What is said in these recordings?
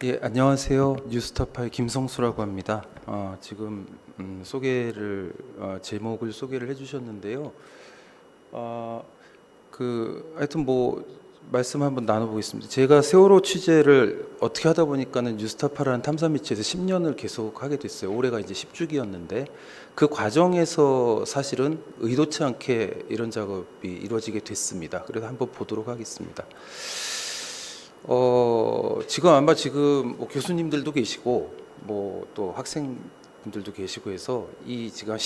예, 안녕하세요. 뉴스타파의 김성수라고 합니다. 지금 제목을 소개를 해주셨는데요. 하여튼 뭐 말씀 한번 나눠보겠습니다. 제가 세월호 취재를 어떻게 하다 보니까는 뉴스타파라는 탐사 매체에서 10년을 계속 하게 됐어요. 올해가 이제 10주기였는데 그 과정에서 사실은 의도치 않게 이런 작업이 이루어지게 됐습니다. 그래서 한번 보도록 하겠습니다. 지금 뭐 교수님들도 계시고 뭐 또 학생분들도 계시고 해서 이 지금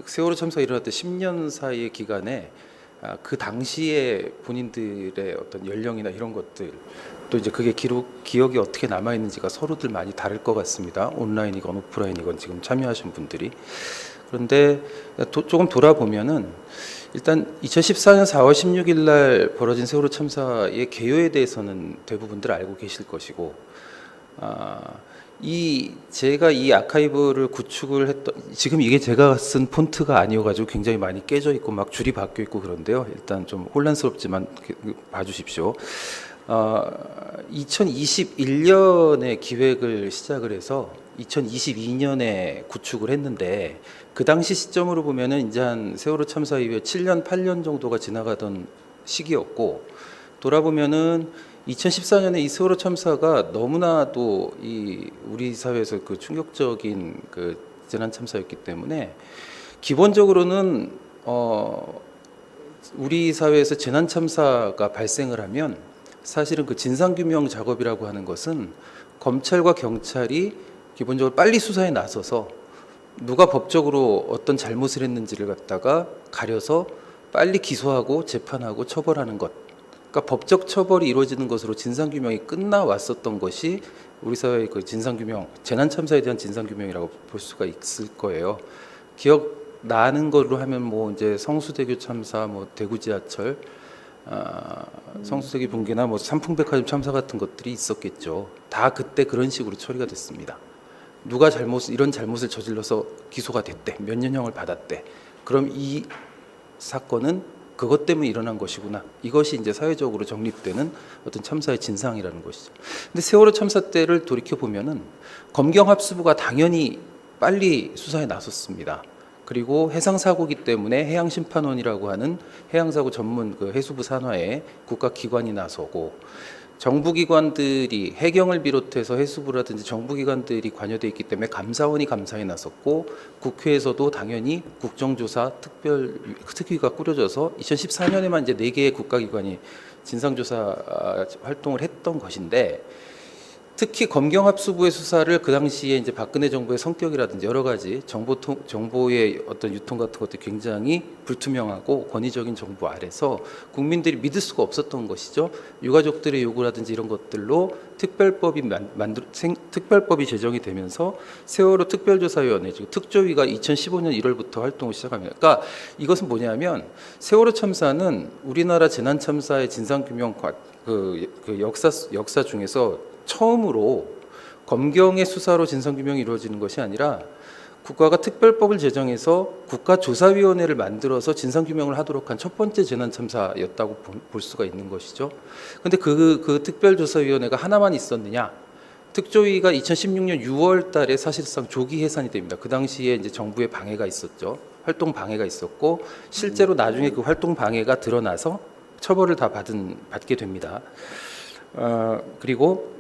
세월호 참사 일어났던 10년 사이의 기간에 그 당시에 본인들의 어떤 연령이나 이런 것들 또 이제 그게 기억이 어떻게 남아 있는지가 서로들 많이 다를 것 같습니다. 온라인이건 오프라인이건 지금 참여하신 분들이. 그런데 조금 돌아보면은 일단 2014년 4월 16일 날 벌어진 세월호 참사의 개요에 대해서는 대부분들 알고 계실 것이고, 제가 이 아카이브를 구축을 했던, 지금 이게 제가 쓴 폰트가 아니어가지고 굉장히 많이 깨져 있고 막 줄이 바뀌어 있고 그런데요. 일단 좀 혼란스럽지만 봐주십시오. 2021년에 기획을 시작을 해서 2022년에 구축을 했는데 그 당시 시점으로 보면은 이제 한 세월호 참사 이후에 7년, 8년 정도가 지나가던 시기였고, 돌아보면은 2014년에 이 세월호 참사가 너무나도 우리 사회에서 그 충격적인 그 재난 참사였기 때문에 기본적으로는 우리 사회에서 재난 참사가 발생을 하면 사실은 그 진상규명 작업이라고 하는 것은 검찰과 경찰이 기본적으로 빨리 수사에 나서서 누가 법적으로 어떤 잘못을 했는지를 갖다가 가려서 빨리 기소하고 재판하고 처벌하는 것. 그러니까 법적 처벌이 이루어지는 것으로 진상규명이 끝나왔었던 것이 우리 사회의 그 진상규명, 재난참사에 대한 진상규명이라고 볼 수가 있을 거예요. 기억나는 걸로 하면 뭐 이제 성수대교 참사, 뭐 대구 지하철, 성수대교 붕괴나 뭐 삼풍백화점 참사 같은 것들이 있었겠죠. 다 그때 그런 식으로 처리가 됐습니다. 누가 이런 잘못을 저질러서 기소가 됐대, 몇 년형을 받았대. 그럼 이 사건은 그것 때문에 일어난 것이구나. 이것이 이제 사회적으로 정립되는 어떤 참사의 진상이라는 것이죠. 근데 세월호 참사 때를 돌이켜 보면은 검경합수부가 당연히 빨리 수사에 나섰습니다. 그리고 해상사고기 때문에 해양심판원이라고 하는 해양사고 전문 그 해수부 산하에 국가기관이 나서고, 정부기관들이 해경을 비롯해서 해수부라든지 정부기관들이 관여되어 있기 때문에 감사원이 감사에 나섰고, 국회에서도 당연히 국정조사 특위가 꾸려져서 2014년에만 이제 4개의 국가기관이 진상조사 활동을 했던 것인데, 특히 검경합수부의 수사를 그 당시에 이제 박근혜 정부의 성격이라든지 여러 가지 정보의 어떤 유통 같은 것도 굉장히 불투명하고 권위적인 정부 아래서 국민들이 믿을 수가 없었던 것이죠. 유가족들의 요구라든지 이런 것들로 특별법이 제정이 되면서 세월호 특별조사위원회, 즉 특조위가 2015년 1월부터 활동을 시작합니다. 그러니까 이것은 뭐냐면 세월호 참사는 우리나라 재난 참사의 진상규명 그 역사 중에서 처음으로 검경의 수사로 진상규명이 이루어지는 것이 아니라 국가가 특별법을 제정해서 국가조사위원회를 만들어서 진상규명을 하도록 한 첫 번째 재난참사였다고 볼 수가 있는 것이죠. 그런데 그 특별조사위원회가 하나만 있었느냐? 특조위가 2016년 6월 달에 사실상 조기 해산이 됩니다. 그 당시에 이제 정부의 방해가 있었죠. 활동 방해가 있었고, 실제로 나중에 그 활동 방해가 드러나서 처벌을 다 받게 됩니다. 그리고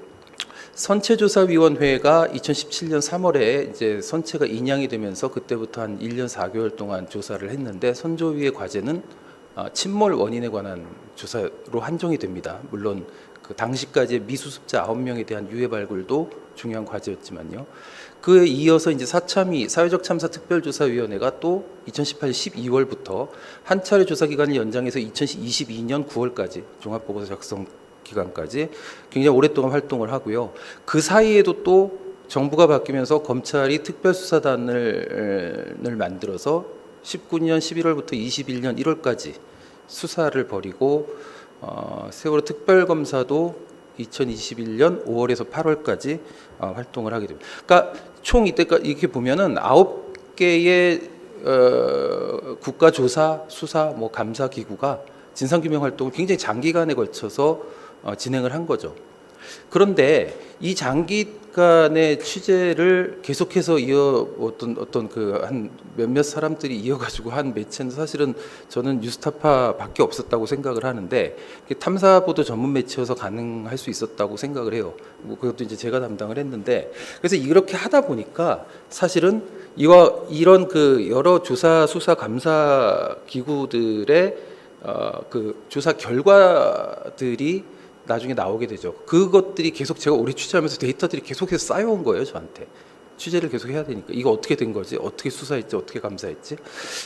선체조사위원회가 2017년 3월에 이제 선체가 인양이 되면서 그때부터 한 1년 4개월 동안 조사를 했는데, 선조위의 과제는 침몰 원인에 관한 조사로 한정이 됩니다. 물론 그 당시까지의 미수습자 9명에 대한 유해 발굴도 중요한 과제였지만요. 그에 이어서 이제 사회적 참사 특별조사위원회가 또 2018년 12월부터 한 차례 조사 기간을 연장해서 2022년 9월까지 종합보고서 작성 기간까지 굉장히 오랫동안 활동을 하고요. 그 사이에도 또 정부가 바뀌면서 검찰이 특별수사단을 만들어서 19년 11월부터 21년 1월까지 수사를 벌이고, 세월호 특별검사도 2021년 5월에서 8월까지 활동을 하게 됩니다. 그러니까 총 이때까지 이렇게 보면은 9개의 국가조사, 수사, 뭐 감사 기구가 진상규명 활동을 굉장히 장기간에 걸쳐서 진행을 한 거죠. 그런데 이 장기간의 취재를 계속해서 어떤 그 한 몇몇 사람들이 이어가지고 한 매체는 사실은 저는 뉴스타파밖에 없었다고 생각을 하는데, 탐사보도 전문 매체여서 가능할 수 있었다고 생각을 해요. 뭐 그것도 이제 제가 담당을 했는데, 그래서 이렇게 하다 보니까 사실은 이런 그 여러 조사 수사 감사 기구들의 그 조사 결과들이 나중에 나오게 되죠. 그것들이 계속 제가 오래 취재하면서 데이터들이 계속해서 쌓여온 거예요, 저한테. 취재를 계속 해야 되니까 이거 어떻게 된 거지, 어떻게 수사했지, 어떻게 감사했지.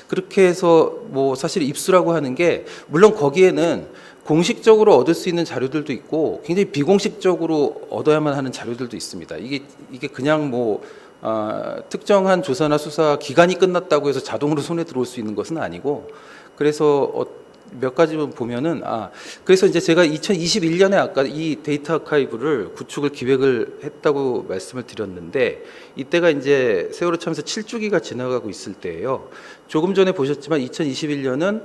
그렇게 해서 뭐 사실 입수라고 하는 게, 물론 거기에는 공식적으로 얻을 수 있는 자료들도 있고 굉장히 비공식적으로 얻어야만 하는 자료들도 있습니다. 이게 그냥 뭐 특정한 조사나 수사 기간이 끝났다고 해서 자동으로 손에 들어올 수 있는 것은 아니고, 그래서 몇 가지만 보면은 그래서 이제 제가 2021년에 아까 이 데이터 아카이브를 구축을 기획을 했다고 말씀을 드렸는데, 이때가 이제 세월호 참사 7주기가 지나가고 있을 때예요. 조금 전에 보셨지만 2021년은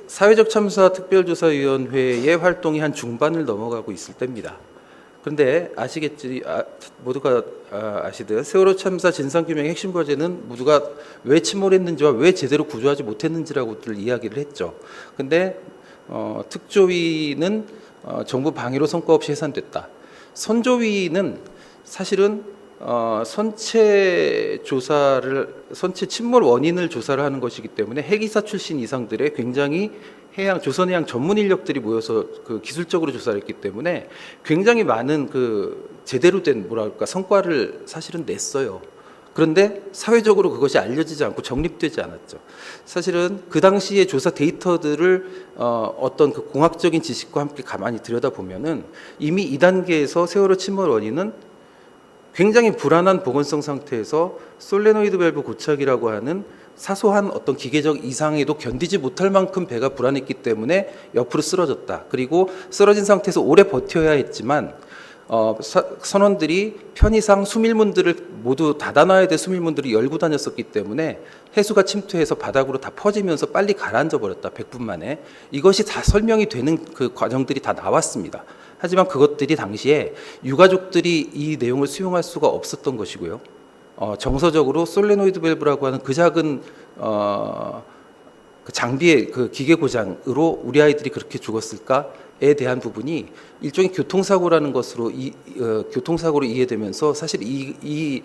사회적 참사 특별조사위원회의 활동이 한 중반을 넘어가고 있을 때입니다. 그런데 모두가 아시듯 세월호 참사 진상규명의 핵심 과제는 모두가 왜 침몰했는지와 왜 제대로 구조하지 못했는지라고들 이야기를 했죠. 근데 특조위는 정부 방해로 성과 없이 해산됐다. 선조위는 사실은 선체 침몰 원인을 조사를 하는 것이기 때문에 핵이사 출신 이상들의 굉장히 조선해양 전문 인력들이 모여서 그 기술적으로 조사를 했기 때문에 굉장히 많은 그 제대로 된 성과를 사실은 냈어요. 그런데 사회적으로 그것이 알려지지 않고 정립되지 않았죠. 사실은 그 당시의 조사 데이터들을 어떤 그 공학적인 지식과 함께 가만히 들여다보면은 이미 2단계에서 세월호 침몰 원인은 굉장히 불안한 보건성 상태에서 솔레노이드 밸브 고착이라고 하는 사소한 어떤 기계적 이상에도 견디지 못할 만큼 배가 불안했기 때문에 옆으로 쓰러졌다. 그리고 쓰러진 상태에서 오래 버텨야 했지만 선원들이 편의상 수밀문들을 모두 닫아놔야 될 수밀문들을 열고 다녔었기 때문에 해수가 침투해서 바닥으로 다 퍼지면서 빨리 가라앉아 버렸다. 100분 만에. 이것이 다 설명이 되는 그 과정들이 다 나왔습니다. 하지만 그것들이 당시에 유가족들이 이 내용을 수용할 수가 없었던 것이고요. 정서적으로 솔레노이드 밸브라고 하는 그 작은 그 장비의 그 기계 고장으로 우리 아이들이 그렇게 죽었을까에 대한 부분이 일종의 교통사고라는 것으로 교통사고로 이해되면서 사실 이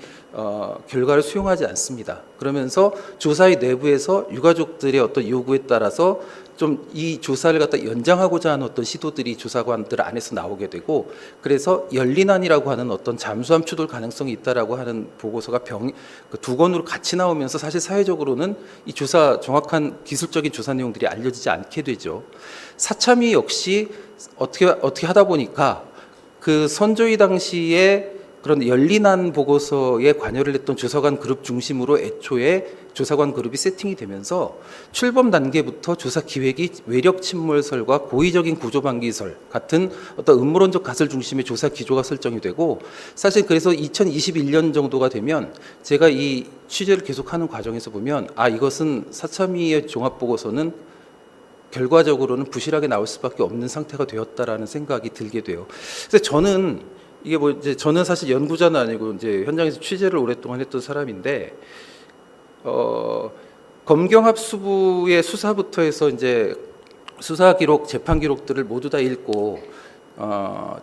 결과를 수용하지 않습니다. 그러면서 조사의 내부에서 유가족들의 어떤 요구에 따라서 좀 이 조사를 갖다 연장하고자 하는 어떤 시도들이 조사관들 안에서 나오게 되고, 그래서 열린안이라고 하는 어떤 잠수함 추돌 가능성이 있다라고 하는 보고서가 그 두 권으로 같이 나오면서 사실 사회적으로는 이 정확한 기술적인 조사 내용들이 알려지지 않게 되죠. 사참위 역시 어떻게 하다 보니까 그 선조위 당시에 그런 열린안 보고서에 관여를 했던 조사관 그룹 중심으로 애초에 조사관 그룹이 세팅이 되면서 출범 단계부터 조사 기획이 외력 침몰설과 고의적인 구조 방기설 같은 어떤 음모론적 가설 중심의 조사 기조가 설정이 되고, 사실 그래서 2021년 정도가 되면 제가 이 취재를 계속하는 과정에서 보면 이것은 사참위의 종합 보고서는 결과적으로는 부실하게 나올 수밖에 없는 상태가 되었다라는 생각이 들게 돼요. 그래서 저는 이게 뭐 이제 저는 사실 연구자는 아니고 이제 현장에서 취재를 오랫동안 했던 사람인데, 검경합수부의 수사부터 해서 이제 수사 기록, 재판 기록들을 모두 다 읽고,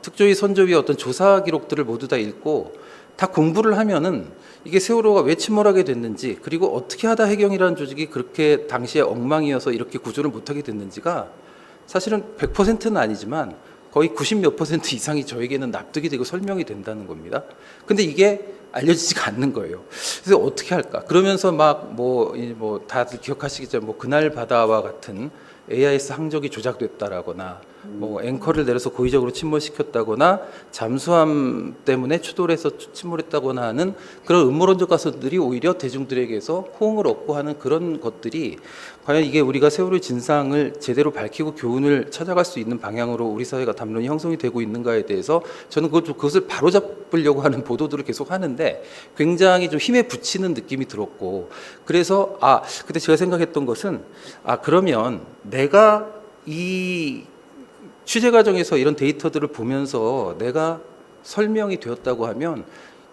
특조위, 선조위의 어떤 조사 기록들을 모두 다 읽고 다 공부를 하면은 이게 세월호가 왜 침몰하게 됐는지, 그리고 어떻게 하다 해경이라는 조직이 그렇게 당시에 엉망이어서 이렇게 구조를 못하게 됐는지가 사실은 100%는 아니지만 거의 90몇 % 이상이 저에게는 납득이 되고 설명이 된다는 겁니다. 근데 이게 알려지지가 않는 거예요. 그래서 어떻게 할까? 그러면서 뭐 다들 기억하시겠지만 뭐 그날 바다와 같은 AIS 항적이 조작됐다라거나 뭐 앵커를 내려서 고의적으로 침몰시켰다거나 잠수함 때문에 추돌해서 침몰했다거나 하는 그런 음모론적 가설들이 오히려 대중들에게서 호응을 얻고 하는 그런 것들이 과연 이게 우리가 세월호의 진상을 제대로 밝히고 교훈을 찾아갈 수 있는 방향으로 우리 사회가 담론이 형성이 되고 있는가에 대해서 저는 그것을 바로잡으려고 하는 보도들을 계속 하는데 굉장히 좀 힘에 부치는 느낌이 들었고, 그래서 그때 제가 생각했던 것은 그러면 내가 이 취재 과정에서 이런 데이터들을 보면서 내가 설명이 되었다고 하면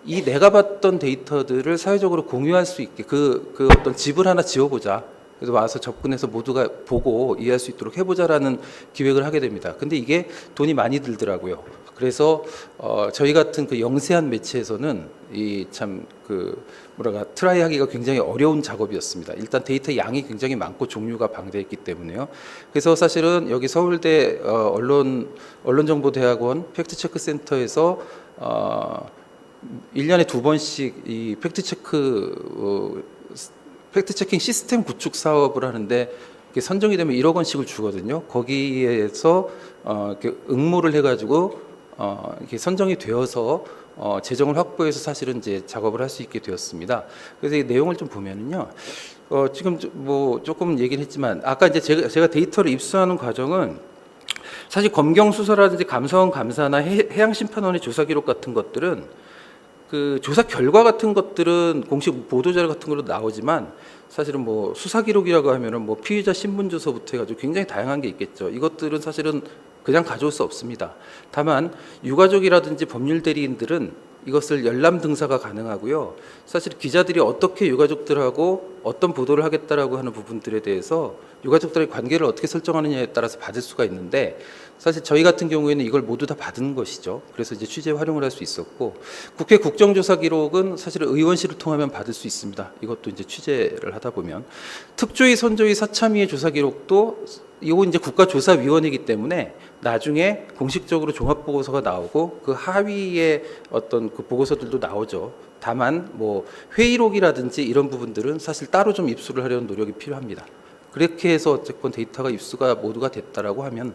이 내가 봤던 데이터들을 사회적으로 공유할 수 있게 그 어떤 집을 하나 지어보자. 그래서 와서 접근해서 모두가 보고 이해할 수 있도록 해보자라는 기획을 하게 됩니다. 근데 이게 돈이 많이 들더라고요. 그래서 저희 같은 그 영세한 매체에서는 이 참 그 뭐랄까 트라이하기가 굉장히 어려운 작업이었습니다. 일단 데이터 양이 굉장히 많고 종류가 방대했기 때문에요. 그래서 사실은 여기 서울대 언론정보대학원 팩트체크센터에서 1년에 2번씩 이 팩트체킹 시스템 구축 사업을 하는데 선정이 되면 1억 원씩을 주거든요. 거기에서 이렇게 응모를 해가지고 이렇게 선정이 되어서 재정을 확보해서 사실은 이제 작업을 할 수 있게 되었습니다. 그래서 이 내용을 좀 보면은요. 지금 뭐 조금 얘기를 했지만 아까 이제 제가 데이터를 입수하는 과정은 사실 검경 수사라든지 감사원 감사나 해양심판원의 조사 기록 같은 것들은 그 조사 결과 같은 것들은 공식 보도자료 같은 걸로 나오지만 사실은 뭐 수사 기록이라고 하면은 뭐 피의자 신분 조서부터 해가지고 굉장히 다양한 게 있겠죠. 이것들은 사실은 그냥 가져올 수 없습니다. 다만 유가족이라든지 법률 대리인들은 이것을 열람 등사가 가능하고요. 사실 기자들이 어떻게 유가족들하고 어떤 보도를 하겠다라고 하는 부분들에 대해서 유가족들의 관계를 어떻게 설정하느냐에 따라서 받을 수가 있는데 사실 저희 같은 경우에는 이걸 모두 다 받은 것이죠. 그래서 이제 취재 활용을 할 수 있었고 국회 국정조사 기록은 사실 의원실을 통하면 받을 수 있습니다. 이것도 이제 취재를 하다 보면 특조위, 선조위, 사참위의 조사 기록도 이거 이제 국가조사위원회이기 때문에 나중에 공식적으로 종합보고서가 나오고 그 하위의 어떤 그 보고서들도 나오죠. 다만 뭐 회의록이라든지 이런 부분들은 사실 따로 좀 입수를 하려는 노력이 필요합니다. 그렇게 해서 어쨌건 데이터가 입수가 모두가 됐다라고 하면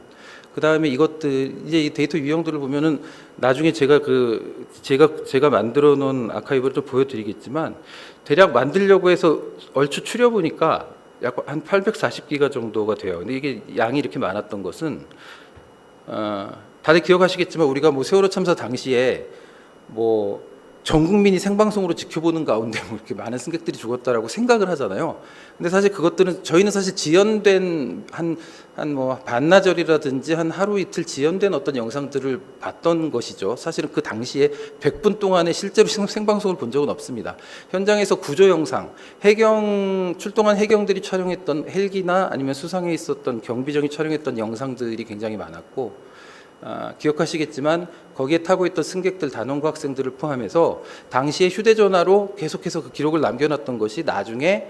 그 다음에 이것들 이제 이 데이터 유형들을 보면은 나중에 제가 만들어 놓은 아카이브를 좀 보여드리겠지만 대략 만들려고 해서 얼추 추려 보니까 약 한 840기가 정도가 돼요. 근데 이게 양이 이렇게 많았던 것은 다들 기억하시겠지만 우리가 뭐 세월호 참사 당시에 뭐 전 국민이 생방송으로 지켜보는 가운데 뭐 이렇게 많은 승객들이 죽었다라고 생각을 하잖아요. 근데 사실 그것들은 저희는 사실 지연된 한 뭐 반나절이라든지 한 하루 이틀 지연된 어떤 영상들을 봤던 것이죠. 사실은 그 당시에 100분 동안에 실제로 생방송을 본 적은 없습니다. 현장에서 구조 영상, 출동한 해경들이 촬영했던 헬기나 아니면 수상에 있었던 경비정이 촬영했던 영상들이 굉장히 많았고 기억하시겠지만 거기에 타고 있던 승객들 단원고 학생들을 포함해서 당시에 휴대전화로 계속해서 그 기록을 남겨놨던 것이 나중에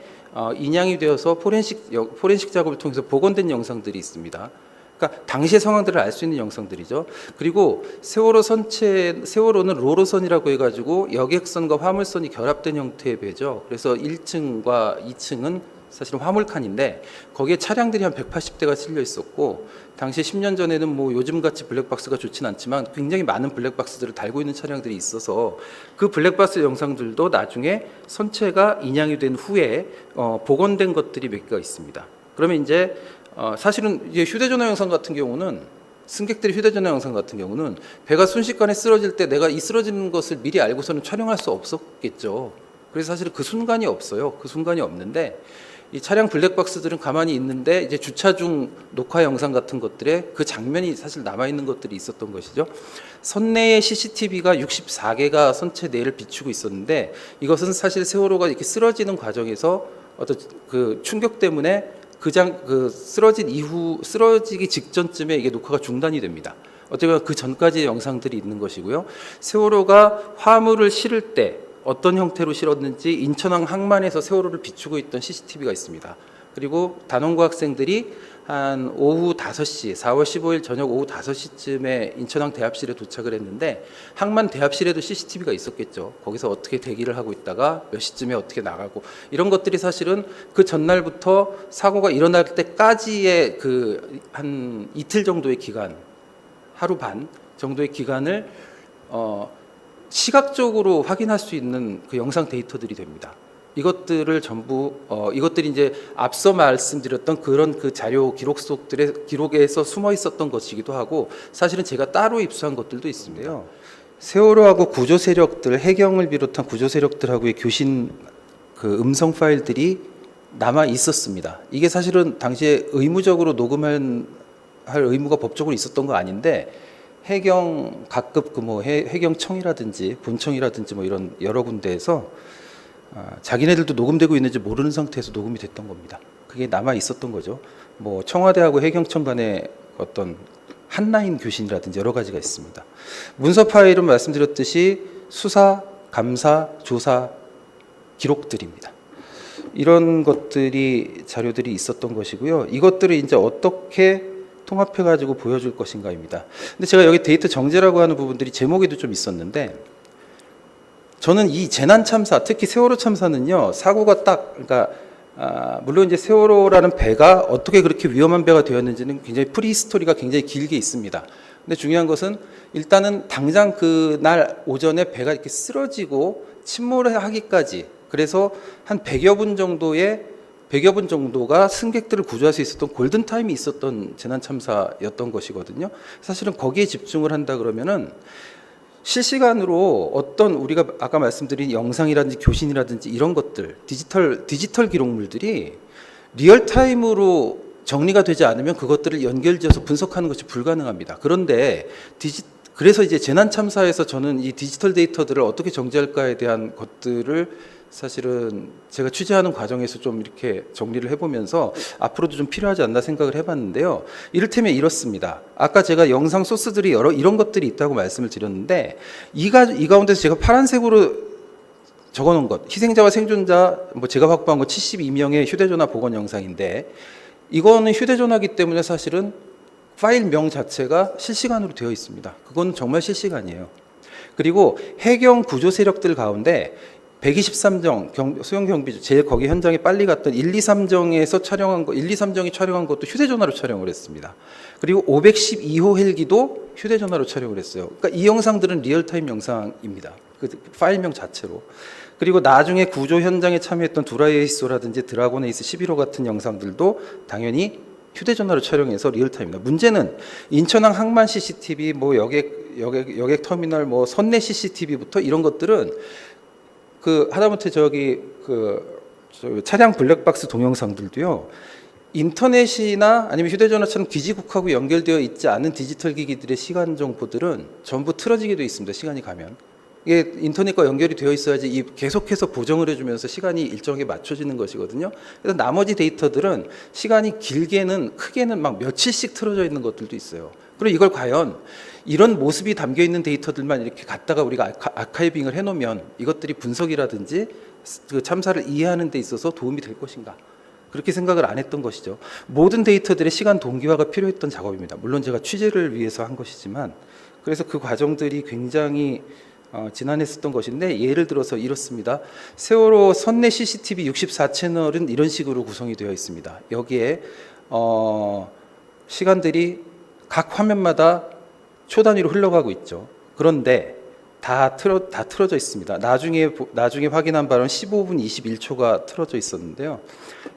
인양이 되어서 포렌식 작업을 통해서 복원된 영상들이 있습니다. 그러니까 당시의 상황들을 알 수 있는 영상들이죠. 그리고 세월호는 로로선이라고 해가지고 여객선과 화물선이 결합된 형태의 배죠. 그래서 1층과 2층은 사실은 화물칸인데 거기에 차량들이 한 180대가 실려 있었고 당시 10년 전에는 뭐 요즘같이 블랙박스가 좋진 않지만 굉장히 많은 블랙박스들을 달고 있는 차량들이 있어서 그 블랙박스 영상들도 나중에 선체가 인양이 된 후에 복원된 것들이 몇 개가 있습니다. 그러면 이제 사실은 이제 휴대전화 영상 같은 경우는 승객들의 휴대전화 영상 같은 경우는 배가 순식간에 쓰러질 때 내가 이 쓰러지는 것을 미리 알고서는 촬영할 수 없었겠죠. 그래서 사실 그 순간이 없어요. 그 순간이 없는데 이 차량 블랙박스들은 가만히 있는데 이제 주차 중 녹화 영상 같은 것들에 그 장면이 사실 남아 있는 것들이 있었던 것이죠. 선내의 CCTV가 64개가 선체 내를 비추고 있었는데 이것은 사실 세월호가 이렇게 쓰러지는 과정에서 어떤 그 충격 때문에 쓰러지기 직전쯤에 이게 녹화가 중단이 됩니다. 어쨌거나 그 전까지의 영상들이 있는 것이고요. 세월호가 화물을 실을 때 어떤 형태로 실었는지 인천항 항만에서 세월호를 비추고 있던 CCTV가 있습니다. 그리고 단원고 학생들이 한 오후 5시, 4월 15일 저녁 오후 5시쯤에 인천항 대합실에 도착을 했는데 항만 대합실에도 CCTV가 있었겠죠. 거기서 어떻게 대기를 하고 있다가 몇 시쯤에 어떻게 나가고 이런 것들이 사실은 그 전날부터 사고가 일어날 때까지의 그 한 이틀 정도의 기간, 하루 반 정도의 기간을 시각적으로 확인할 수 있는 그 영상 데이터들이 됩니다. 이것들을 전부 이것들이 이제 앞서 말씀드렸던 그런 그 자료 기록에서 숨어 있었던 것이기도 하고 사실은 제가 따로 입수한 것들도 있습니다요. 세월호하고 구조 세력들, 해경을 비롯한 구조 세력들하고의 교신 그 음성 파일들이 남아 있었습니다. 이게 사실은 당시에 의무적으로 녹음한 의무가 법적으로 있었던 거 아닌데 해경 각급 그 뭐 해경청이라든지 본청이라든지 뭐 이런 여러 군데에서 자기네들도 녹음되고 있는지 모르는 상태에서 녹음이 됐던 겁니다. 그게 남아 있었던 거죠. 뭐 청와대하고 해경청 간의 어떤 한라인 교신이라든지 여러 가지가 있습니다. 문서 파일은 말씀드렸듯이 수사, 감사, 조사 기록들입니다. 이런 것들이 자료들이 있었던 것이고요. 이것들을 이제 어떻게 통합해 가지고 보여줄 것인가입니다. 근데 제가 여기 데이터 정제라고 하는 부분들이 제목에도 좀 있었는데 저는 이 재난 참사, 특히 세월호 참사는요, 사고가 딱, 그러니까 물론 이제 세월호라는 배가 어떻게 그렇게 위험한 배가 되었는지는 굉장히 프리히스토리가 굉장히 길게 있습니다. 근데 중요한 것은 일단은 당장 그날 오전에 배가 이렇게 쓰러지고 침몰을 하기까지, 그래서 한 100여 분 정도가 승객들을 구조할 수 있었던 골든 타임이 있었던 재난 참사였던 것이거든요. 사실은 거기에 집중을 한다 그러면은 실시간으로 어떤 우리가 아까 말씀드린 영상이라든지 교신이라든지 이런 것들, 디지털 기록물들이 리얼타임으로 정리가 되지 않으면 그것들을 연결지어서 분석하는 것이 불가능합니다. 그런데 그래서 이제 재난 참사에서 저는 이 디지털 데이터들을 어떻게 정제할까에 대한 것들을 사실은 제가 취재하는 과정에서 좀 이렇게 정리를 해보면서 앞으로도 좀 필요하지 않나 생각을 해봤는데요. 이를테면 이렇습니다. 아까 제가 영상 소스들이 이런 것들이 있다고 말씀을 드렸는데 이 가운데서 제가 파란색으로 적어놓은 것, 희생자와 생존자, 뭐 제가 확보한 거 72명의 휴대전화 복원 영상인데 이거는 휴대전화기 때문에 사실은 파일명 자체가 실시간으로 되어 있습니다. 그건 정말 실시간이에요. 그리고 해경 구조 세력들 가운데 123정 수영경비조 제일 거기 현장에 빨리 갔던 1, 2, 3정에서 촬영한 거, 1, 2, 3정이 촬영한 것도 휴대전화로 촬영을 했습니다. 그리고 512호 헬기도 휴대전화로 촬영을 했어요. 그러니까 이 영상들은 리얼타임 영상입니다. 그 파일명 자체로. 그리고 나중에 구조 현장에 참여했던 두라이에이스라든지 드라곤에이스 11호 같은 영상들도 당연히 휴대전화로 촬영해서 리얼타임입니다. 문제는 인천항 항만 CCTV, 뭐 여객 터미널, 뭐 선내 CCTV부터 이런 것들은 하다못해 차량 블랙박스 동영상들도요, 인터넷이나 아니면 휴대전화처럼 기지국하고 연결되어 있지 않은 디지털 기기들의 시간 정보들은 전부 틀어지게 되어 있습니다. 시간이 가면. 이게 인터넷과 연결이 되어 있어야지 계속해서 보정을 해주면서 시간이 일정하게 맞춰지는 것이거든요. 그래서 나머지 데이터들은 시간이 크게는 막 며칠씩 틀어져 있는 것들도 있어요. 그리고 이걸 과연 이런 모습이 담겨 있는 데이터들만 이렇게 갖다가 우리가 아카이빙을 해놓으면 이것들이 분석이라든지 그 참사를 이해하는 데 있어서 도움이 될 것인가? 그렇게 생각을 안 했던 것이죠. 모든 데이터들의 시간 동기화가 필요했던 작업입니다. 물론 제가 취재를 위해서 한 것이지만, 그래서 그 과정들이 굉장히 지난했었던 것인데, 예를 들어서 이렇습니다. 세월호 선내 CCTV 64채널은 이런 식으로 구성이 되어 있습니다. 여기에 시간들이 각 화면마다 초 단위로 흘러가고 있죠. 그런데 다 틀어져 있습니다. 나중에 확인한 바로는 15분 21초가 틀어져 있었는데요.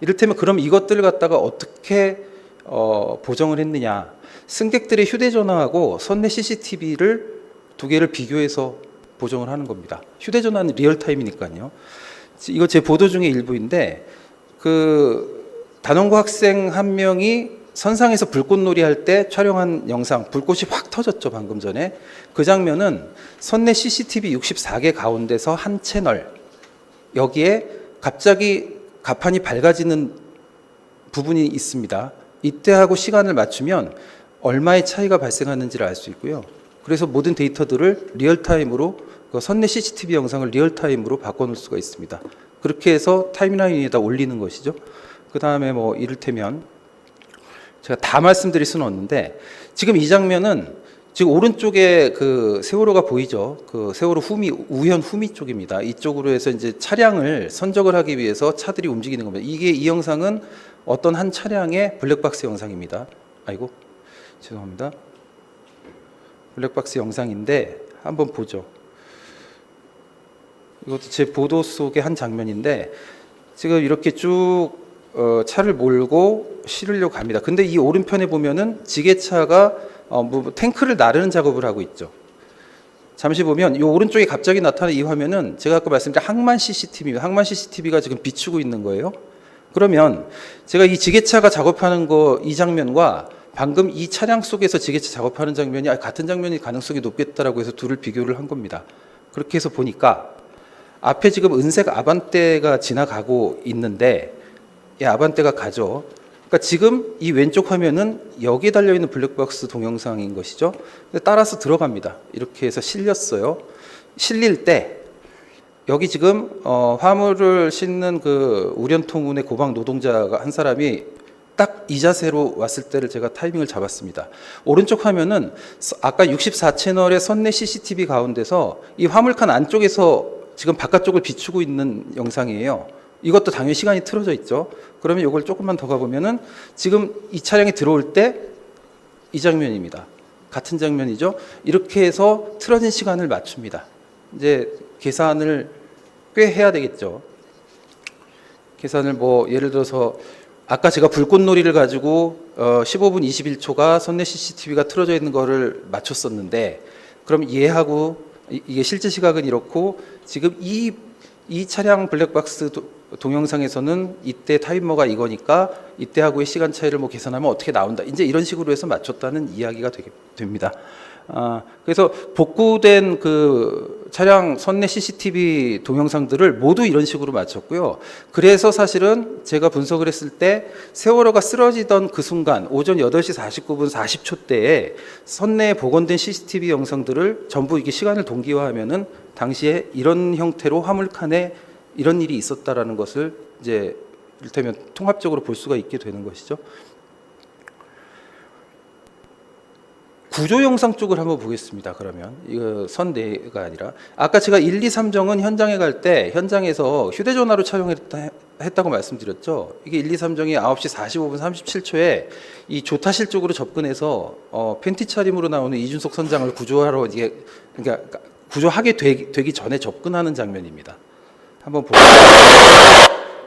이를테면 그럼 이것들을 갖다가 어떻게 보정을 했느냐? 승객들의 휴대전화하고 선내 CCTV를 두 개를 비교해서 보정을 하는 겁니다. 휴대전화는 리얼타임이니까요. 이거 제 보도 중에 일부인데, 단원고 학생 한 명이 선상에서 불꽃놀이 할 때 촬영한 영상, 불꽃이 확 터졌죠, 방금 전에. 그 장면은 선내 CCTV 64개 가운데서 한 채널, 여기에 갑자기 가판이 밝아지는 부분이 있습니다. 이때하고 시간을 맞추면 얼마의 차이가 발생하는지를 알 수 있고요. 그래서 모든 데이터들을 리얼타임으로, 선내 CCTV 영상을 리얼타임으로 바꿔놓을 수가 있습니다. 그렇게 해서 타임라인에다 올리는 것이죠. 그 다음에 뭐 이를테면 제가 다 말씀드릴 수는 없는데, 지금 이 장면은 지금 오른쪽에 세월호가 보이죠. 세월호 우현 후미 쪽입니다. 이쪽으로 해서 이제 차량을 선적을 하기 위해서 차들이 움직이는 겁니다. 이 영상은 어떤 한 차량의 블랙박스 영상입니다. 아이고, 죄송합니다. 블랙박스 영상인데 한번 보죠. 이것도 제 보도 속의 한 장면인데, 지금 이렇게 쭉 차를 몰고 실으려고 합니다. 근데 이 오른편에 보면은 지게차가 탱크를 나르는 작업을 하고 있죠. 잠시 보면 이 오른쪽에 갑자기 나타난 이 화면은 제가 아까 말씀드린 항만 CCTV입니다. 항만 CCTV가 지금 비추고 있는 거예요. 그러면 제가 이 지게차가 작업하는 이 장면과 방금 이 차량 속에서 지게차 작업하는 장면이 같은 장면일 가능성이 높겠다라고 해서 둘을 비교를 한 겁니다. 그렇게 해서 보니까 앞에 지금 은색 아반떼가 지나가고 있는데 이 아반떼가 가죠. 그러니까 지금 이 왼쪽 화면은 여기에 달려있는 블랙박스 동영상인 것이죠. 따라서 들어갑니다. 이렇게 해서 실렸어요. 실릴 때 여기 지금 화물을 싣는 그 우련통운의 고방 노동자가 한 사람이 딱 이 자세로 왔을 때를 제가 타이밍을 잡았습니다. 오른쪽 화면은 아까 64채널의 선내 CCTV 가운데서 이 화물칸 안쪽에서 지금 바깥쪽을 비추고 있는 영상이에요. 이것도 당연히 시간이 틀어져 있죠. 그러면 이걸 조금만 더 가보면은 지금 이 차량이 들어올 때 이 장면입니다. 같은 장면이죠. 이렇게 해서 틀어진 시간을 맞춥니다. 이제 계산을 꽤 해야 되겠죠. 계산을 뭐 예를 들어서 아까 제가 불꽃놀이를 가지고 15분 21초가 선내 CCTV가 틀어져 있는 거를 맞췄었는데 그럼 이해하고 이게 실제 시각은 이렇고 지금 이 차량 블랙박스 동영상에서는 이때 타이머가 이거니까 이때하고의 시간 차이를 뭐 계산하면 어떻게 나온다. 이제 이런 식으로 해서 맞췄다는 이야기가 됩니다. 그래서 복구된 그 차량 선내 CCTV 동영상들을 모두 이런 식으로 맞췄고요. 그래서 사실은 제가 분석을 했을 때 세월호가 쓰러지던 그 순간 오전 8시 49분 40초 때에 선내에 복원된 CCTV 영상들을 전부 이게 시간을 동기화하면은 당시에 이런 형태로 화물칸에 이런 일이 있었다라는 것을 이제 이를테면 통합적으로 볼 수가 있게 되는 것이죠. 구조 영상 쪽을 한번 보겠습니다. 그러면 이거 선내가 아니라 아까 제가 1, 2, 3정은 현장에 갈 때 현장에서 휴대전화로 촬영했다고 말씀드렸죠. 이게 1, 2, 3정이 9시 45분 37초에 이 조타실 쪽으로 접근해서 팬티 차림으로 나오는 이준석 선장을 구조하러 이게 그러니까 구조하게 되기 전에 접근하는 장면입니다. 한번 보세요.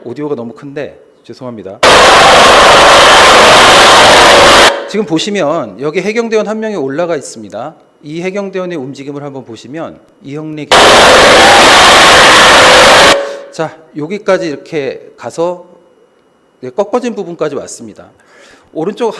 오디오가 너무 큰데 죄송합니다. 지금 보시면 여기 해경대원 한 명이 올라가 있습니다. 이 해경대원의 움직임을 한번 보시면 이형래 자 여기까지 이렇게 가서 꺾어진 부분까지 왔습니다. 오른쪽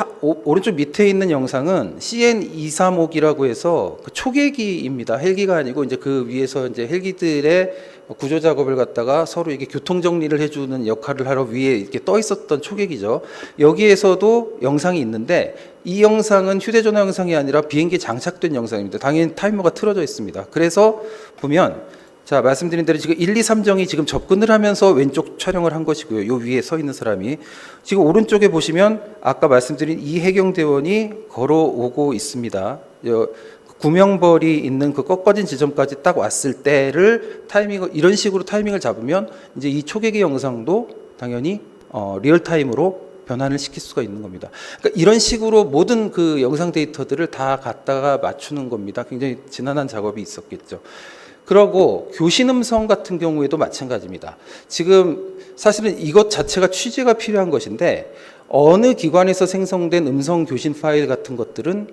밑에 있는 영상은 CN235기라고 해서 그 초계기입니다. 헬기가 아니고 이제 그 위에서 이제 헬기들의 구조 작업을 갖다가 서로 이게 교통 정리를 해주는 역할을 하러 위에 이렇게 떠 있었던 초계기죠. 여기에서도 영상이 있는데 이 영상은 휴대전화 영상이 아니라 비행기에 장착된 영상입니다. 당연히 타이머가 틀어져 있습니다. 그래서 보면 자 말씀드린 대로 지금 1, 2, 3정이 지금 접근을 하면서 왼쪽 촬영을 한 것이고요. 요 위에 서 있는 사람이 지금 오른쪽에 보시면 아까 말씀드린 이 해경대원이 걸어오고 있습니다. 구명벌이 있는 그 꺾어진 지점까지 딱 왔을 때를 타이밍을 이런 식으로 타이밍을 잡으면 이제 이 초계기 영상도 당연히 리얼타임으로 변환을 시킬 수가 있는 겁니다. 그러니까 이런 식으로 모든 그 영상 데이터들을 다 갖다가 맞추는 겁니다. 굉장히 지난한 작업이 있었겠죠. 그러고 교신 음성 같은 경우에도 마찬가지입니다. 지금 사실은 이것 자체가 취재가 필요한 것인데 어느 기관에서 생성된 음성 교신 파일 같은 것들은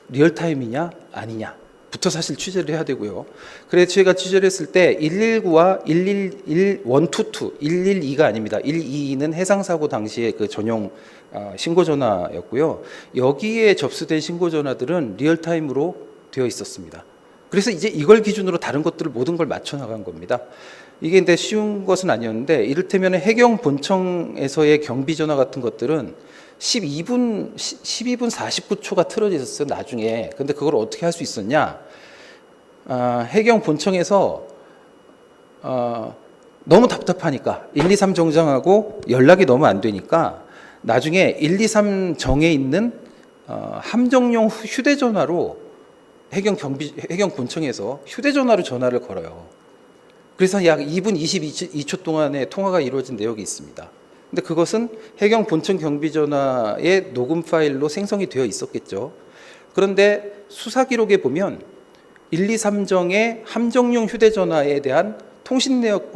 리얼타임이냐 아니냐부터 사실 취재를 해야 되고요. 그래서 저희가 취재를 했을 때 119와 112가 아닙니다. 122는 해상사고 당시에 그 전용 신고 전화였고요. 여기에 접수된 신고 전화들은 리얼타임으로 되어 있었습니다. 그래서 이제 이걸 기준으로 다른 것들을 모든 걸 맞춰 나간 겁니다. 이게 근데 쉬운 것은 아니었는데 이를테면 해경 본청에서의 경비 전화 같은 것들은 12분 49초가 틀어져 있었어요. 나중에. 근데 그걸 어떻게 할 수 있었냐? 해경 본청에서 너무 답답하니까 1, 2, 3 정장하고 연락이 너무 안 되니까 나중에 1, 2, 3 정에 있는 함정용 휴대전화로 해경 본청에서 휴대전화로 전화를 걸어요. 그래서 약 2분 22초 동안의 통화가 이루어진 내역이 있습니다. 근데 그것은 해경 본청 경비전화의 녹음 파일로 생성이 되어 있었겠죠. 그런데 수사 기록에 보면 1, 2, 3정의 함정용 휴대전화에 대한 통신 내역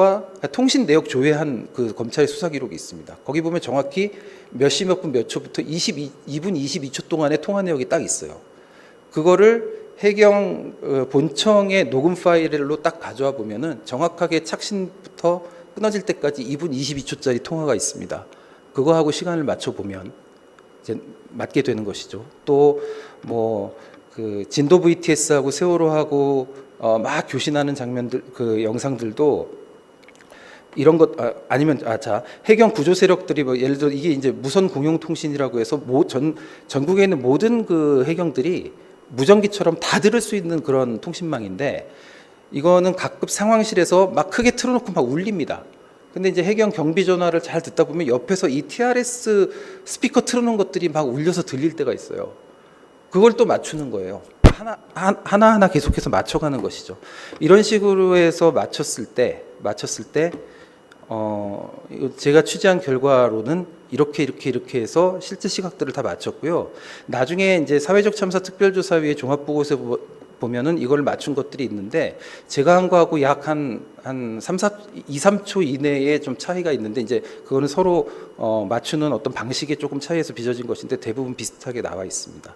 조회한 그 검찰의 수사 기록이 있습니다. 거기 보면 정확히 몇 시 몇 분 몇 초부터 2분 22초 동안의 통화 내역이 딱 있어요. 그거를 해경 본청의 녹음 파일로 딱 가져와 보면은 정확하게 착신부터 끊어질 때까지 2분 22초짜리 통화가 있습니다. 그거하고 시간을 맞춰 보면 이제 맞게 되는 것이죠. 또 뭐 그 진도 VTS하고 세월호하고 막 교신하는 장면들, 그 영상들도 이런 것 아니면 자 해경 구조 세력들이 뭐 예를 들어 이게 이제 무선 공용 통신이라고 해서 전국에 있는 모든 그 해경들이 무전기처럼 다 들을 수 있는 그런 통신망인데 이거는 가끔 상황실에서 막 크게 틀어놓고 막 울립니다. 근데 이제 해경 경비 전화를 잘 듣다 보면 옆에서 이 TRS 스피커 틀어놓은 것들이 막 울려서 들릴 때가 있어요. 그걸 또 맞추는 거예요. 하나하나 계속해서 맞춰가는 것이죠. 이런 식으로 해서 맞췄을 때 제가 취재한 결과로는 이렇게 해서 실제 시각들을 다 맞췄고요. 나중에 이제 사회적 참사 특별조사위의 종합보고서에 보면은 이걸 맞춘 것들이 있는데 제가 한 거하고 약 한 3초 이내에 좀 차이가 있는데 이제 그거는 서로 맞추는 어떤 방식에 조금 차이에서 빚어진 것인데 대부분 비슷하게 나와 있습니다.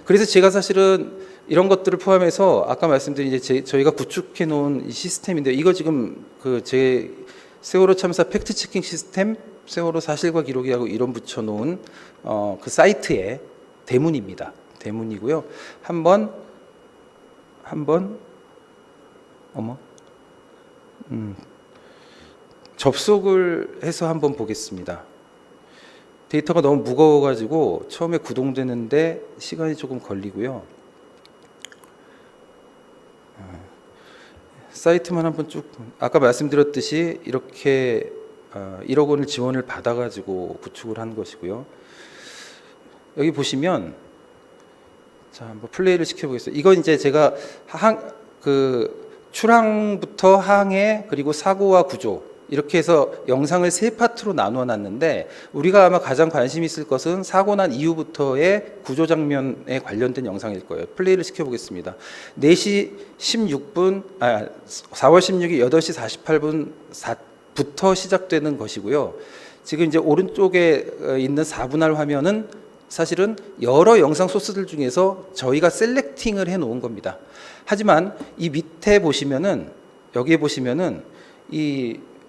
그래서 제가 사실은 이런 것들을 포함해서 아까 말씀드린 이제 저희가 구축해 놓은 이 시스템인데 이거 지금 그 제 세월호 참사 팩트 체킹 시스템 세월호 사실과 기록이라고 이름 붙여 놓은 그 사이트의 대문입니다. 대문이고요. 한번 접속을 해서 한번 보겠습니다. 데이터가 너무 무거워가지고 처음에 구동되는데 시간이 조금 걸리고요. 사이트만 한번 쭉 아까 말씀드렸듯이 이렇게 1억 원을 지원을 받아가지고 구축을 한 것이고요. 여기 보시면 자 한번 플레이를 시켜보겠습니다. 이건 이제 제가 출항부터 항해 그리고 사고와 구조 이렇게 해서 영상을 세 파트로 나누어 놨는데 우리가 아마 가장 관심 있을 것은 사고 난 이후부터의 구조 장면에 관련된 영상일 거예요. 플레이를 시켜보겠습니다. 4시 16분, 4월 16일 8시 48분부터 시작되는 것이고요. 지금 이제 오른쪽에 있는 4분할 화면은 사실은 여러 영상 소스들 중에서 저희가 셀렉팅을 해 놓은 겁니다. 하지만 이 밑에 보시면은 여기에 보시면은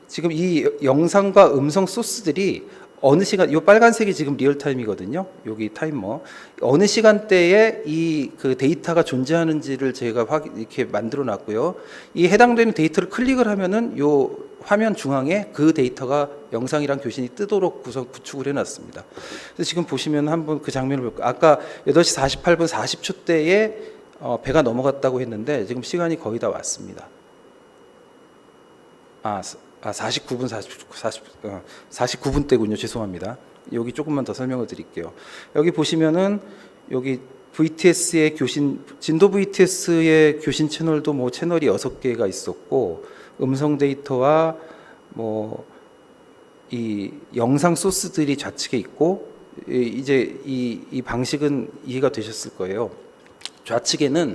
지금 이 영상과 음성 소스들이 어느 시간, 이 빨간색이 지금 리얼타임이거든요. 여기 타이머. 어느 시간대에 이 그 데이터가 존재하는지를 제가 이렇게 만들어 놨고요. 이 해당되는 데이터를 클릭을 하면은 요 화면 중앙에 그 데이터가 영상이랑 교신이 뜨도록 구축을 해 놨습니다. 그래서 지금 보시면 한번 그 장면을 볼까요? 아까 8시 48분 40초 때에 배가 넘어갔다고 했는데 지금 시간이 거의 다 왔습니다. 49분 때군요. 죄송합니다. 여기 조금만 더 설명을 드릴게요. 여기 보시면은 여기 VTS의 진도 VTS의 교신 채널도 뭐 채널이 6개가 있었고 음성 데이터와 뭐 이 영상 소스들이 좌측에 있고 이제 이 방식은 이해가 되셨을 거예요. 좌측에는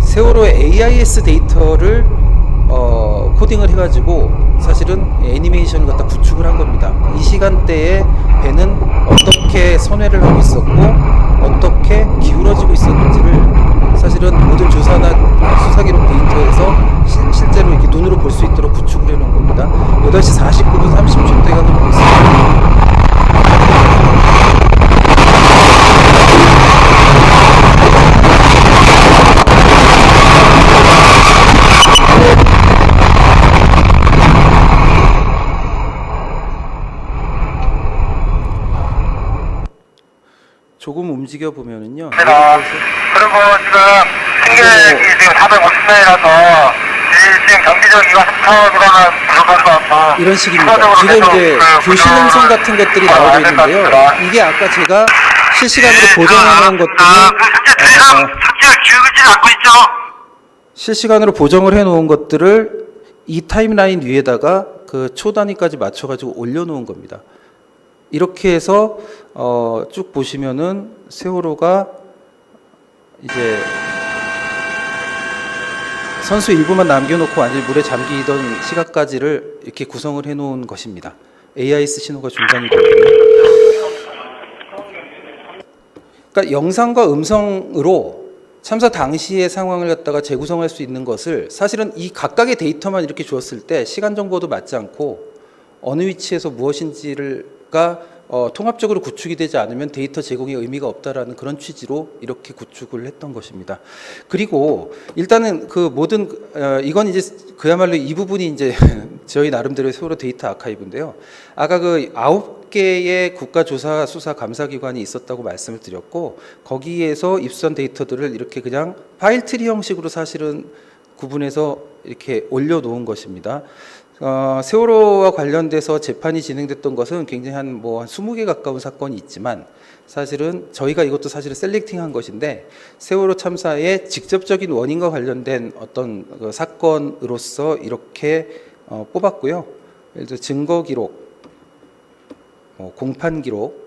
세월호의 AIS 데이터를 코딩을 해가지고 사실은 애니메이션을 갖다 구축을 한 겁니다. 이 시간대에 배는 어떻게 선회를 하고 있었고 어떻게 기울어지고 있었는지를 사실은 모든 조사나 수사기록 데이터에서 실제로 이렇게 눈으로 볼 수 있도록 구축을 해놓은 겁니다. 8시 49분 30초대가 흐르고 있습니다. 조금 움직여 보면은요. 그리고 지금 승객이 지금 450명이라서 지금 경비적이고 한차원으로는 부족한 것 같고 이런 식입니다. 지금 이제 교신 음성 같은 것들이 나오고 있는데요. 이게 아까 제가 실시간으로 보정해 놓은 것들을 실시간으로 보정을 해 놓은 것들을 이 타임라인 위에다가 그 초 단위까지 맞춰 가지고 올려 놓은 겁니다. 이렇게 해서 쭉 보시면은 세월호가 이제 선수 일부만 남겨놓고 완전히 물에 잠기던 시각까지를 이렇게 구성을 해놓은 것입니다. AIS 신호가 중단이 되거든요. 그러니까 영상과 음성으로 참사 당시의 상황을 갖다가 재구성할 수 있는 것을 사실은 이 각각의 데이터만 이렇게 주었을 때 시간 정보도 맞지 않고 어느 위치에서 무엇인지가 통합적으로 구축이 되지 않으면 데이터 제공의 의미가 없다라는 그런 취지로 이렇게 구축을 했던 것입니다. 그리고 일단은 그 모든 이건 이제 그야말로 이 부분이 이제 저희 나름대로의 세월호 데이터 아카이브인데요. 아까 그 9개의 국가조사 수사 감사기관이 있었다고 말씀을 드렸고 거기에서 입수한 데이터들을 이렇게 그냥 파일 트리 형식으로 사실은 구분해서 이렇게 올려놓은 것입니다. 세월호와 관련돼서 재판이 진행됐던 것은 굉장히 한 20개 가까운 사건이 있지만 사실은 저희가 이것도 사실은 셀렉팅한 것인데 세월호 참사의 직접적인 원인과 관련된 어떤 그 사건으로서 이렇게 뽑았고요. 예를 들어 증거 기록, 공판 기록,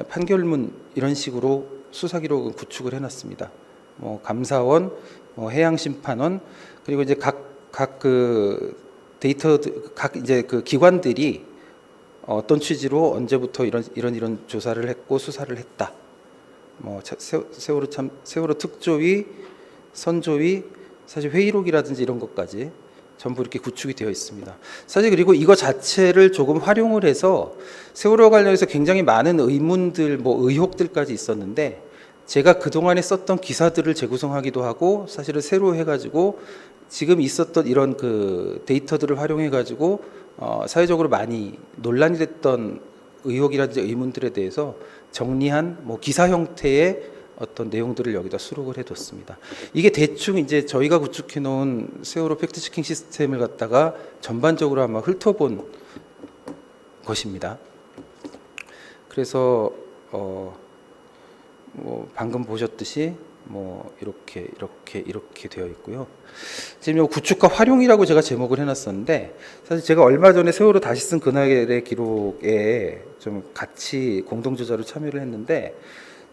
판결문 이런 식으로 수사 기록은 구축을 해놨습니다. 감사원, 해양심판원 그리고 이제 각 그 데이터 각 이제 그 기관들이 어떤 취지로 언제부터 이런 조사를 했고 수사를 했다. 세월호 특조위, 선조위, 사실 회의록이라든지 이런 것까지 전부 이렇게 구축이 되어 있습니다. 사실 그리고 이거 자체를 조금 활용을 해서 세월호 관련해서 굉장히 많은 의문들, 의혹들까지 있었는데 제가 그동안에 썼던 기사들을 재구성하기도 하고 사실은 새로 해가지고 지금 있었던 이런 그 데이터들을 활용해가지고 사회적으로 많이 논란이 됐던 의혹이라든지 의문들에 대해서 정리한 기사 형태의 어떤 내용들을 여기다 수록을 해뒀습니다. 이게 대충 이제 저희가 구축해 놓은 세월호 팩트체킹 시스템을 갖다가 전반적으로 아마 훑어본 것입니다. 그래서 방금 보셨듯이 이렇게 되어 있고요. 지금 구축과 활용이라고 제가 제목을 해놨었는데 사실 제가 얼마 전에 세월호 다시 쓴 그날의 기록에 좀 같이 공동저자로 참여를 했는데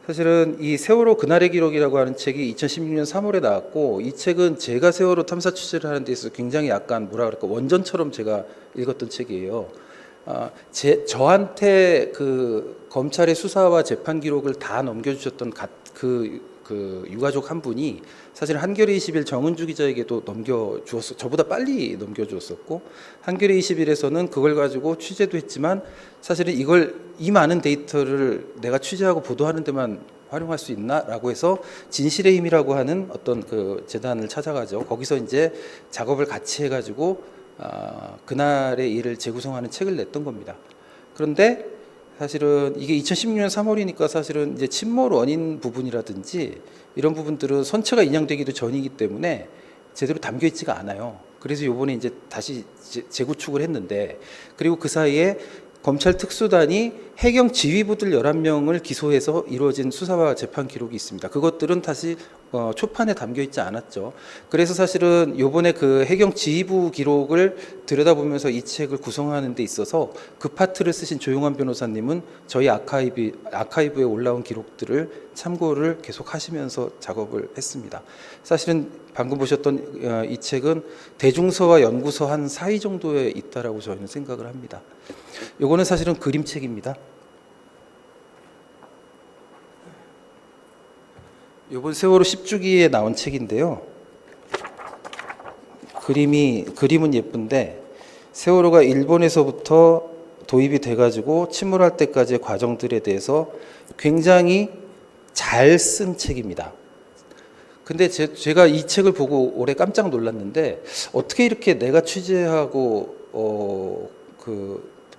사실은 이 세월호 그날의 기록이라고 하는 책이 2016년 3월에 나왔고 이 책은 제가 세월호 탐사 취재를 하는 데 있어서 굉장히 약간 원전처럼 제가 읽었던 책이에요. 저한테 그 검찰의 수사와 재판 기록을 다 넘겨주셨던 그 유가족 한 분이 사실 한겨레 21 정은주 기자에게도 넘겨주었어. 저보다 빨리 넘겨주었었고 한겨레 21에서는 그걸 가지고 취재도 했지만 사실은 이 많은 데이터를 내가 취재하고 보도하는 데만 활용할 수 있나라고 해서 진실의 힘이라고 하는 어떤 그 재단을 찾아가죠. 거기서 이제 작업을 같이 해가지고 그날의 일을 재구성하는 책을 냈던 겁니다. 그런데 사실은 이게 2016년 3월이니까 사실은 이제 침몰 원인 부분이라든지 이런 부분들은 선체가 인양되기도 전이기 때문에 제대로 담겨 있지가 않아요. 그래서 요번에 이제 다시 재구축을 했는데 그리고 그 사이에 검찰 특수단이 해경 지휘부들 11명을 기소해서 이루어진 수사와 재판 기록이 있습니다. 그것들은 다시 초판에 담겨 있지 않았죠. 그래서 사실은 요번에 그 해경 지휘부 기록을 들여다보면서 이 책을 구성하는 데 있어서 그 파트를 쓰신 조용환 변호사님은 저희 아카이브에 올라온 기록들을 참고를 계속 하시면서 작업을 했습니다. 사실은 방금 보셨던 이 책은 대중서와 연구서 한 사이 정도에 있다라고 저희는 생각을 합니다. 요거는 사실은 그림책입니다. 요번 세월호 10주기에 나온 책인데요. 그림은 예쁜데 세월호가 일본에서부터 도입이 돼가지고 침몰할 때까지의 과정들에 대해서 굉장히 잘 쓴 책입니다. 근데 제가 이 책을 보고 올해 깜짝 놀랐는데 어떻게 이렇게 내가 취재하고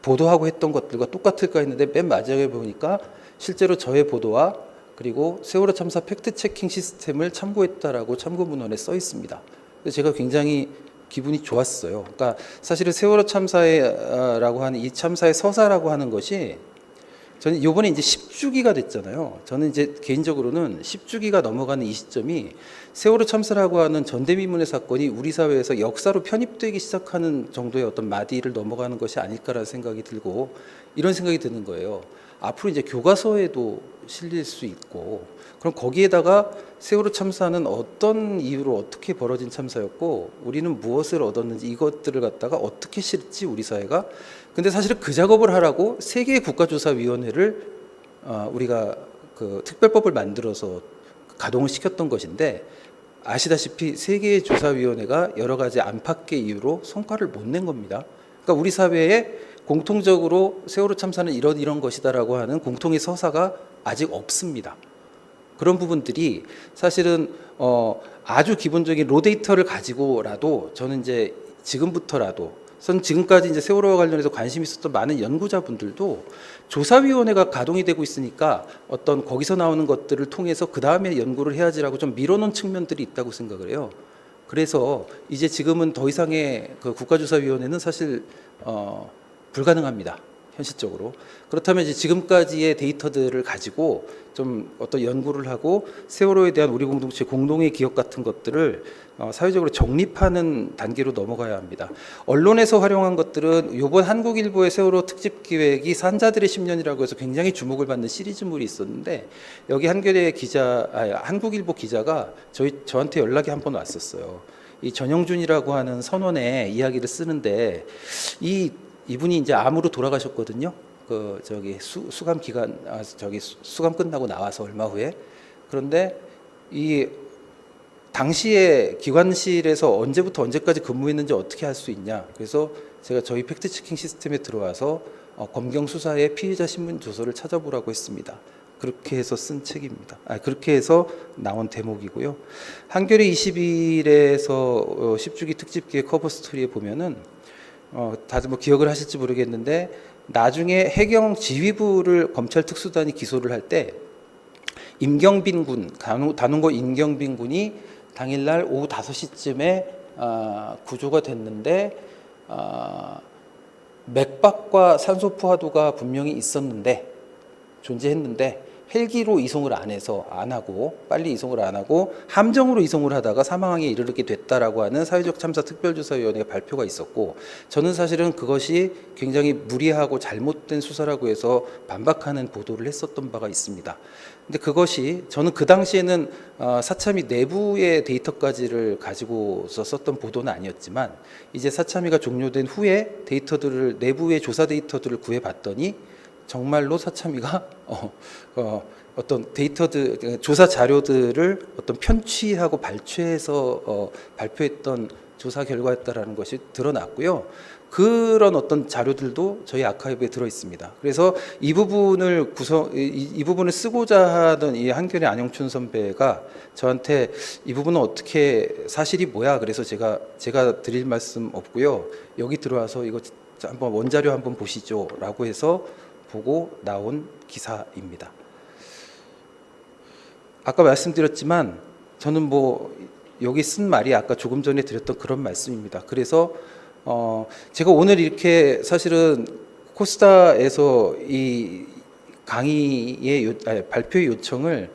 보도하고 했던 것들과 똑같을까 했는데 맨 마지막에 보니까 실제로 저의 보도와 그리고 세월호 참사 팩트 체킹 시스템을 참고했다라고 참고 문헌에 써 있습니다. 그래서 제가 굉장히 기분이 좋았어요. 그러니까 사실은 세월호 참사라고 하는 이 참사의 서사라고 하는 것이 저는 이번에 이제 10주기가 됐잖아요. 저는 이제 개인적으로는 10주기가 넘어가는 이 시점이 세월호 참사라고 하는 전대미문의 사건이 우리 사회에서 역사로 편입되기 시작하는 정도의 어떤 마디를 넘어가는 것이 아닐까라는 생각이 들고 이런 생각이 드는 거예요. 앞으로 이제 교과서에도 실릴 수 있고 그럼 거기에다가 세월호 참사는 어떤 이유로 어떻게 벌어진 참사였고 우리는 무엇을 얻었는지 이것들을 갖다가 어떻게 실지 우리 사회가 근데 사실은 그 작업을 하라고 세 개의 국가조사위원회를 우리가 그 특별법을 만들어서 가동을 시켰던 것인데 아시다시피 세 개의 조사위원회가 여러 가지 안팎의 이유로 성과를 못 낸 겁니다. 그러니까 우리 사회에 공통적으로 세월호 참사는 이런 것이다라고 하는 공통의 서사가 아직 없습니다. 그런 부분들이 사실은 아주 기본적인 로 데이터를 가지고라도 저는 이제 지금부터라도 전 지금까지 이제 세월호와 관련해서 관심 있었던 많은 연구자분들도 조사위원회가 가동이 되고 있으니까 어떤 거기서 나오는 것들을 통해서 그 다음에 연구를 해야지라고 좀 밀어놓은 측면들이 있다고 생각을 해요. 그래서 이제 지금은 더 이상의 그 국가조사위원회는 사실 불가능합니다. 현실적으로. 그렇다면 이제 지금까지의 데이터들을 가지고 좀 어떤 연구를 하고 세월호에 대한 우리 공동체 공동의 기억 같은 것들을 사회적으로 정립하는 단계로 넘어가야 합니다. 언론에서 활용한 것들은 이번 한국일보의 세월호 특집 기획이 산자들의 10년이라고 해서 굉장히 주목을 받는 시리즈물이 있었는데 여기 한국일보 기자가 저한테 연락이 한 번 왔었어요. 이 전영준이라고 하는 선원의 이야기를 쓰는데 이분이 이제 암으로 돌아가셨거든요. 수감 기간 수감 끝나고 나와서 얼마 후에. 그런데 이 당시에 기관실에서 언제부터 언제까지 근무했는지 어떻게 할 수 있냐. 그래서 제가 저희 팩트 체킹 시스템에 들어와서 검경 수사의 피해자 신문 조서를 찾아보라고 했습니다. 그렇게 해서 쓴 책입니다. 그렇게 해서 나온 대목이고요. 한겨레 20일에서 10주기 특집 기획 커버 스토리에 보면은 다들 뭐 기억을 하실지 모르겠는데 나중에 해경 지휘부를 검찰 특수단이 기소를 할 때 임경빈 군, 단원고 임경빈 군이 당일날 오후 5시쯤에 구조가 됐는데 맥박과 산소 포화도가 분명히 존재했는데 헬기로 이송을 안 하고 빨리 이송을 안 하고 함정으로 이송을 하다가 사망에 이르게 됐다라고 하는 사회적 참사 특별조사위원회의 발표가 있었고 저는 사실은 그것이 굉장히 무리하고 잘못된 수사라고 해서 반박하는 보도를 했었던 바가 있습니다. 근데 그것이 저는 그 당시에는 사참위 내부의 데이터까지를 가지고서 썼던 보도는 아니었지만 이제 사참위가 종료된 후에 내부의 조사 데이터들을 구해봤더니 정말로 사참위가 어떤 조사 자료들을 어떤 편취하고 발췌해서 발표했던 조사 결과였다라는 것이 드러났고요. 그런 어떤 자료들도 저희 아카이브에 들어 있습니다. 그래서 이 부분을 쓰고자 하던 이 한겨레 안영춘 선배가 저한테 이 부분은 어떻게 사실이 뭐야? 그래서 제가 드릴 말씀 없고요. 여기 들어와서 이거 한번 원자료 한번 보시죠라고 해서 보고 나온 기사입니다. 아까 말씀드렸지만 저는 뭐 여기 쓴 말이 아까 조금 전에 드렸던 그런 말씀입니다. 그래서 제가 오늘 이렇게 사실은 코스다에서 이 강의의 발표의 요청을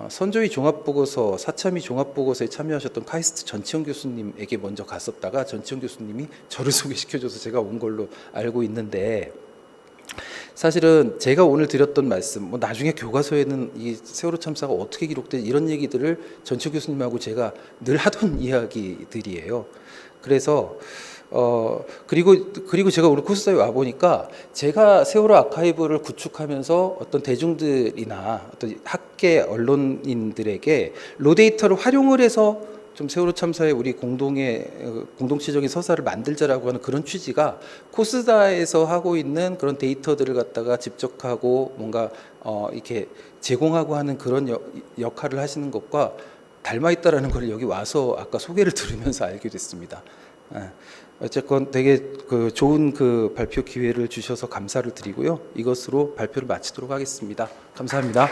선조위 종합보고서, 사참위 종합보고서에 참여하셨던 카이스트 전치영 교수님에게 먼저 갔었다가 전치영 교수님이 저를 소개시켜줘서 제가 온 걸로 알고 있는데 사실은 제가 오늘 드렸던 말씀, 뭐 나중에 교과서에는 이 세월호 참사가 어떻게 기록된 이런 얘기들을 전치영 교수님하고 제가 늘 하던 이야기들이에요. 그래서 그리고 제가 우리 코스다에 와 보니까 제가 세월호 아카이브를 구축하면서 어떤 대중들이나 어떤 학계 언론인들에게 로데이터를 활용을 해서 좀 세월호 참사에 우리 공동체적인 서사를 만들자라고 하는 그런 취지가 코스다에서 하고 있는 그런 데이터들을 갖다가 집적하고 뭔가 이렇게 제공하고 하는 그런 역할을 하시는 것과 닮아 있다라는 걸 여기 와서 아까 소개를 들으면서 알게 됐습니다. 어쨌건 되게 좋은 발표 기회를 주셔서 감사를 드리고요. 이것으로 발표를 마치도록 하겠습니다. 감사합니다.